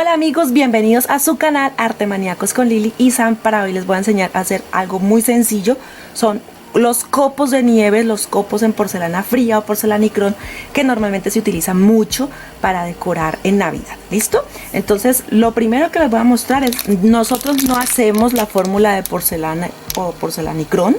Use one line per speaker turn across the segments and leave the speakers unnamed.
Hola amigos, bienvenidos a su canal Arte Maníacos con Lili y Sam. Para hoy les voy a enseñar a hacer algo muy sencillo. Son los copos de nieve, los copos en porcelana fría o porcelanicrón, que normalmente se utilizan mucho para decorar en Navidad. ¿Listo? Entonces lo primero que les voy a mostrar es, nosotros no hacemos la fórmula de porcelana o porcelanicrón.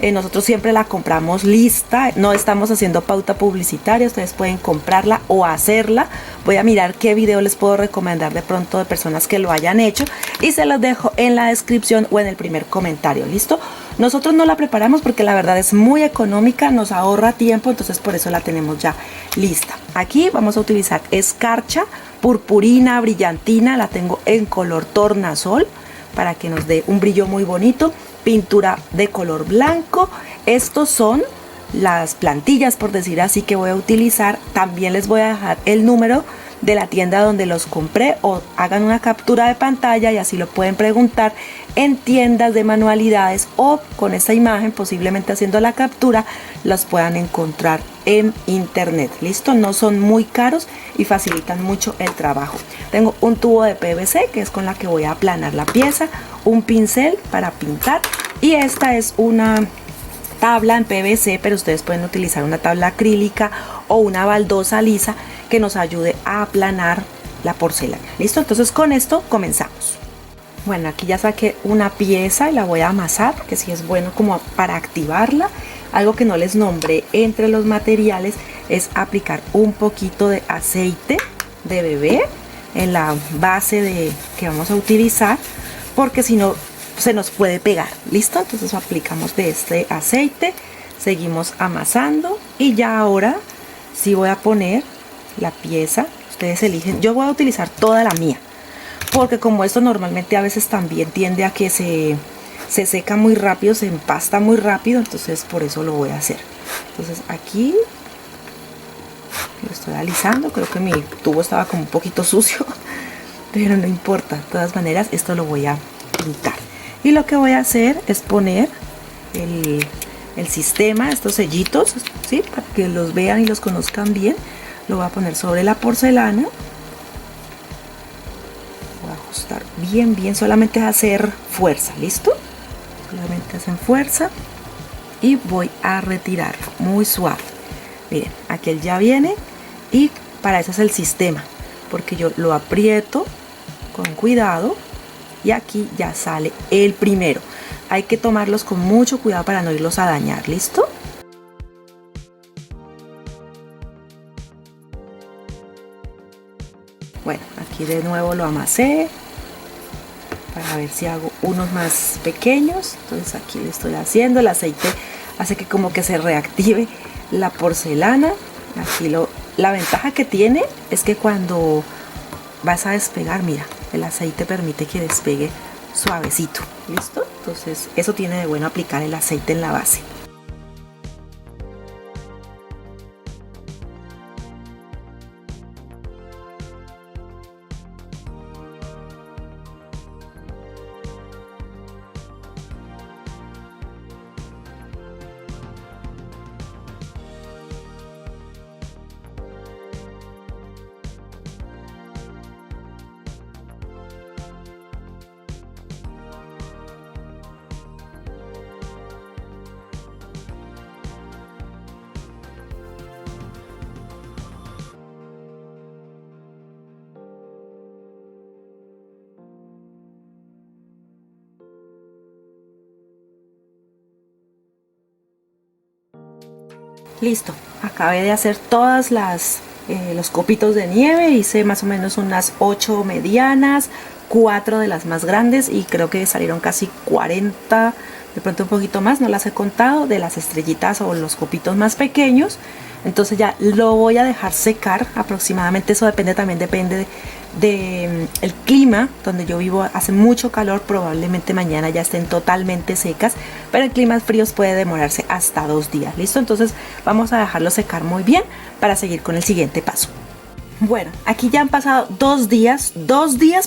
Nosotros siempre la compramos lista, no estamos haciendo pauta publicitaria, ustedes pueden comprarla o hacerla. Voy a mirar qué video les puedo recomendar de pronto de personas que lo hayan hecho y se los dejo en la descripción o en el primer comentario, ¿listo? Nosotros no la preparamos porque la verdad es muy económica, nos ahorra tiempo, entonces por eso la tenemos ya lista. Aquí vamos a utilizar escarcha, purpurina, brillantina, la tengo en color tornasol para que nos dé un brillo muy bonito. Pintura de color blanco. Estos son las plantillas, por decir así, que voy a utilizar. También les voy a dejar el número de la tienda donde los compré, o hagan una captura de pantalla y así lo pueden preguntar en tiendas de manualidades, o con esta imagen, posiblemente haciendo la captura, los puedan encontrar en internet. Listo, no son muy caros y facilitan mucho el trabajo. Tengo un tubo de PVC que es con la que voy a aplanar la pieza, un pincel para pintar, y esta es una tabla en PVC, pero ustedes pueden utilizar una tabla acrílica o una baldosa lisa que nos ayude a aplanar la porcelana. Listo, entonces con esto comenzamos. Bueno, aquí ya saqué una pieza y la voy a amasar, que sí es bueno como para activarla. Algo que no les nombré entre los materiales es aplicar un poquito de aceite de bebé en la base que vamos a utilizar, porque si no se nos puede pegar. Listo, entonces aplicamos de este aceite, seguimos amasando y ya ahora sí voy a poner la pieza. Ustedes eligen, yo voy a utilizar toda la mía porque como esto normalmente a veces también tiende a que se seca muy rápido, se empasta muy rápido, entonces por eso lo voy a hacer. Entonces aquí lo estoy alisando, creo que mi tubo estaba como un poquito sucio, pero no importa, de todas maneras esto lo voy a pintar. Y lo que voy a hacer es poner el sistema, estos sellitos, ¿sí? Para que los vean y los conozcan bien. Lo voy a poner sobre la porcelana. Voy a ajustar bien, bien, solamente es hacer fuerza, ¿listo? Solamente hacen fuerza y voy a retirarlo muy suave. Miren, aquí él ya viene y para eso es el sistema, porque yo lo aprieto con cuidado. Y aquí ya sale el primero. Hay que tomarlos con mucho cuidado para no irlos a dañar. ¿Listo? Bueno, aquí de nuevo lo amasé para ver si hago unos más pequeños. Entonces aquí le estoy haciendo. El aceite hace que como que se reactive la porcelana. Aquí la ventaja que tiene es que cuando vas a despegar, mira, el aceite permite que despegue suavecito. ¿Listo? Entonces eso tiene de bueno aplicar el aceite en la base. Listo, acabé de hacer todas los copitos de nieve. Hice más o menos unas 8 medianas, 4 de las más grandes y creo que salieron casi 40, de pronto un poquito más, no las he contado, de las estrellitas o los copitos más pequeños. Entonces ya lo voy a dejar secar aproximadamente, eso depende del clima. Donde yo vivo hace mucho calor, probablemente mañana ya estén totalmente secas, pero en climas fríos puede demorarse hasta 2 días. ¿Listo? Entonces vamos a dejarlo secar muy bien para seguir con el siguiente paso. Bueno, aquí ya han pasado 2 días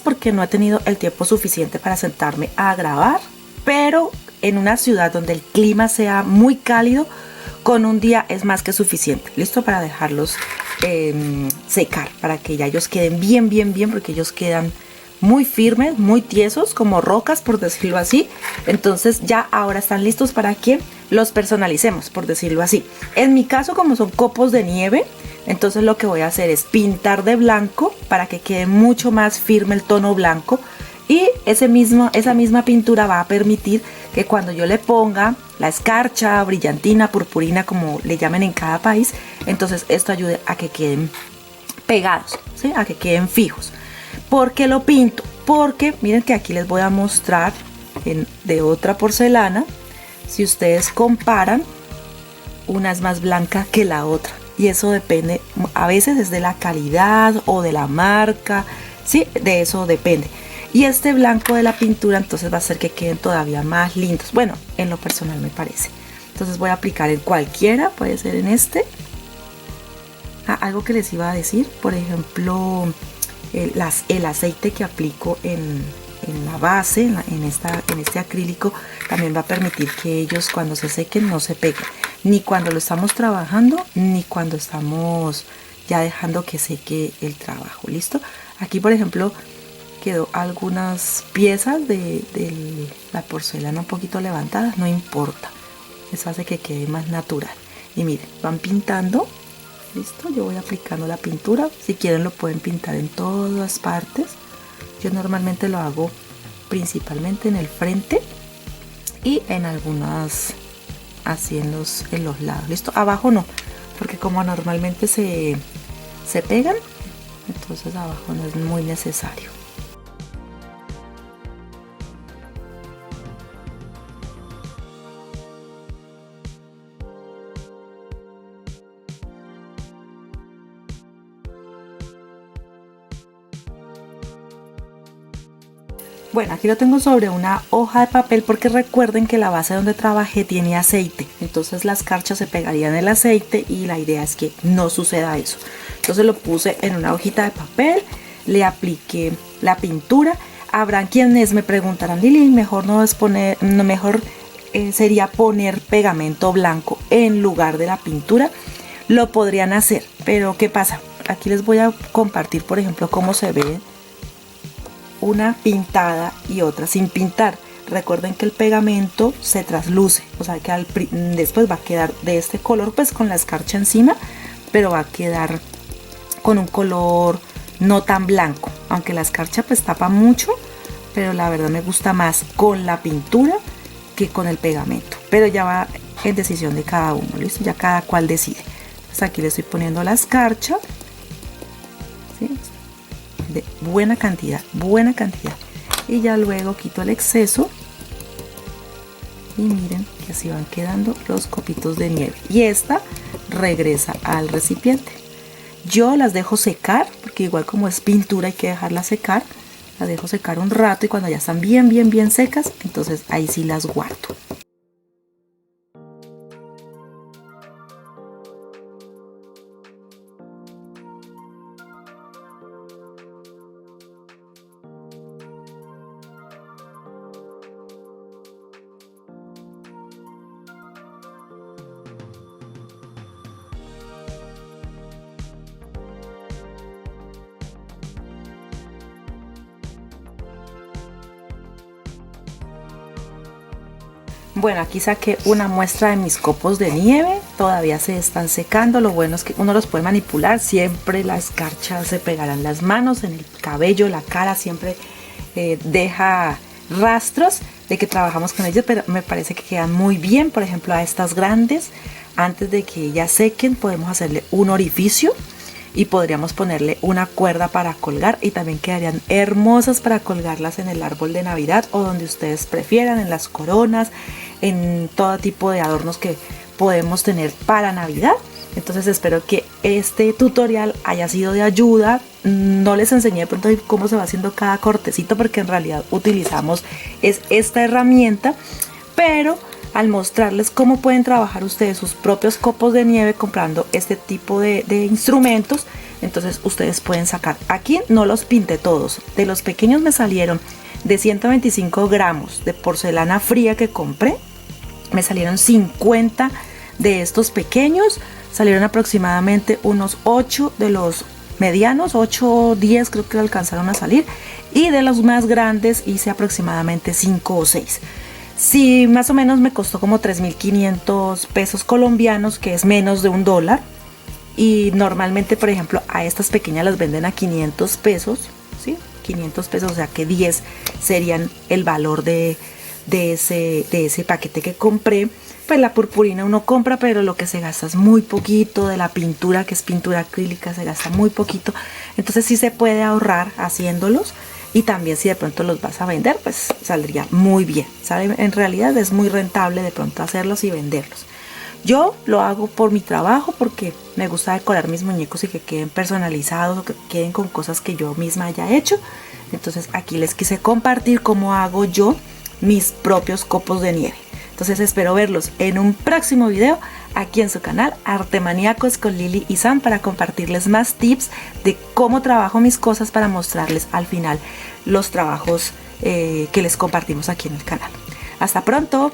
porque no he tenido el tiempo suficiente para sentarme a grabar, pero en una ciudad donde el clima sea muy cálido, con un día es más que suficiente. Listo, para dejarlos secar para que ya ellos queden bien, porque ellos quedan muy firmes, muy tiesos, como rocas, por decirlo así. Entonces ya ahora están listos para que los personalicemos, por decirlo así. En mi caso, como son copos de nieve, entonces lo que voy a hacer es pintar de blanco para que quede mucho más firme el tono blanco. Y esa misma pintura va a permitir que cuando yo le ponga la escarcha, brillantina, purpurina, como le llamen en cada país, entonces esto ayude a que queden pegados, ¿sí? A que queden fijos. ¿Por qué lo pinto? Porque miren que aquí les voy a mostrar de otra porcelana. Si ustedes comparan, una es más blanca que la otra. Y eso depende, a veces es de la calidad o de la marca, ¿sí? De eso depende. Y este blanco de la pintura entonces va a hacer que queden todavía más lindos. Bueno, en lo personal me parece. Entonces voy a aplicar en cualquiera, puede ser en este. Algo que les iba a decir, por ejemplo, el aceite que aplico en la base, en este acrílico, también va a permitir que ellos cuando se sequen no se peguen. Ni cuando lo estamos trabajando, ni cuando estamos ya dejando que seque el trabajo. ¿Listo? Aquí, por ejemplo, quedó algunas piezas de la porcelana un poquito levantadas, no importa, eso hace que quede más natural. Y miren, van pintando, listo, yo voy aplicando la pintura, si quieren lo pueden pintar en todas partes. Yo normalmente lo hago principalmente en el frente y en algunas así en los lados, listo, abajo no, porque como normalmente se pegan, entonces abajo no es muy necesario. Bueno, aquí lo tengo sobre una hoja de papel porque recuerden que la base donde trabajé tiene aceite. Entonces las escarchas se pegarían en el aceite y la idea es que no suceda eso. Entonces lo puse en una hojita de papel, le apliqué la pintura. Habrán quienes me preguntarán, Lili, mejor no es poner, no, mejor sería poner pegamento blanco en lugar de la pintura. Lo podrían hacer, pero ¿qué pasa? Aquí les voy a compartir, por ejemplo, cómo se ve una pintada y otra sin pintar. Recuerden que el pegamento se trasluce, o sea que después va a quedar de este color, pues con la escarcha encima, pero va a quedar con un color no tan blanco, aunque la escarcha pues tapa mucho, pero la verdad me gusta más con la pintura que con el pegamento, pero ya va en decisión de cada uno, ¿listo? Ya cada cual decide. Pues aquí le estoy poniendo la escarcha, ¿sí? De buena cantidad, y ya luego quito el exceso y miren que así van quedando los copitos de nieve y esta regresa al recipiente. Yo las dejo secar porque igual como es pintura hay que dejarla secar, las dejo secar un rato y cuando ya están bien secas, entonces ahí sí las guardo. Bueno, aquí saqué una muestra de mis copos de nieve, todavía se están secando. Lo bueno es que uno los puede manipular, siempre la escarcha se pegará en las manos, en el cabello, la cara, siempre deja rastros de que trabajamos con ellos, pero me parece que quedan muy bien. Por ejemplo, a estas grandes, antes de que ellas sequen, podemos hacerle un orificio y podríamos ponerle una cuerda para colgar y también quedarían hermosas para colgarlas en el árbol de Navidad o donde ustedes prefieran, en las coronas, en todo tipo de adornos que podemos tener para Navidad. Entonces espero que este tutorial haya sido de ayuda. No les enseñé de pronto cómo se va haciendo cada cortecito porque en realidad utilizamos esta herramienta, pero al mostrarles cómo pueden trabajar ustedes sus propios copos de nieve comprando este tipo de instrumentos, entonces ustedes pueden sacar. Aquí no los pinté todos, de los pequeños me salieron de 125 gramos de porcelana fría que compré, me salieron 50 De estos pequeños salieron aproximadamente unos 8 de los medianos, 8 o 10 creo que alcanzaron a salir, y de los más grandes hice aproximadamente 5 o 6. Sí, más o menos me costó como 3.500 pesos colombianos, que es menos de $1. Y normalmente, por ejemplo, a estas pequeñas las venden a 500 pesos, ¿sí? 500 pesos, o sea que 10 serían el valor de ese paquete que compré. Pues la purpurina uno compra, pero lo que se gasta es muy poquito. De la pintura, que es pintura acrílica, se gasta muy poquito. Entonces sí se puede ahorrar haciéndolos. Y también si de pronto los vas a vender, pues saldría muy bien. ¿Sabe? En realidad es muy rentable de pronto hacerlos y venderlos. Yo lo hago por mi trabajo, porque me gusta decorar mis muñecos y que queden personalizados o que queden con cosas que yo misma haya hecho. Entonces aquí les quise compartir cómo hago yo mis propios copos de nieve. Entonces espero verlos en un próximo video aquí en su canal Artemaníacos con Lili y Sam, para compartirles más tips de cómo trabajo mis cosas, para mostrarles al final los trabajos que les compartimos aquí en el canal. Hasta pronto.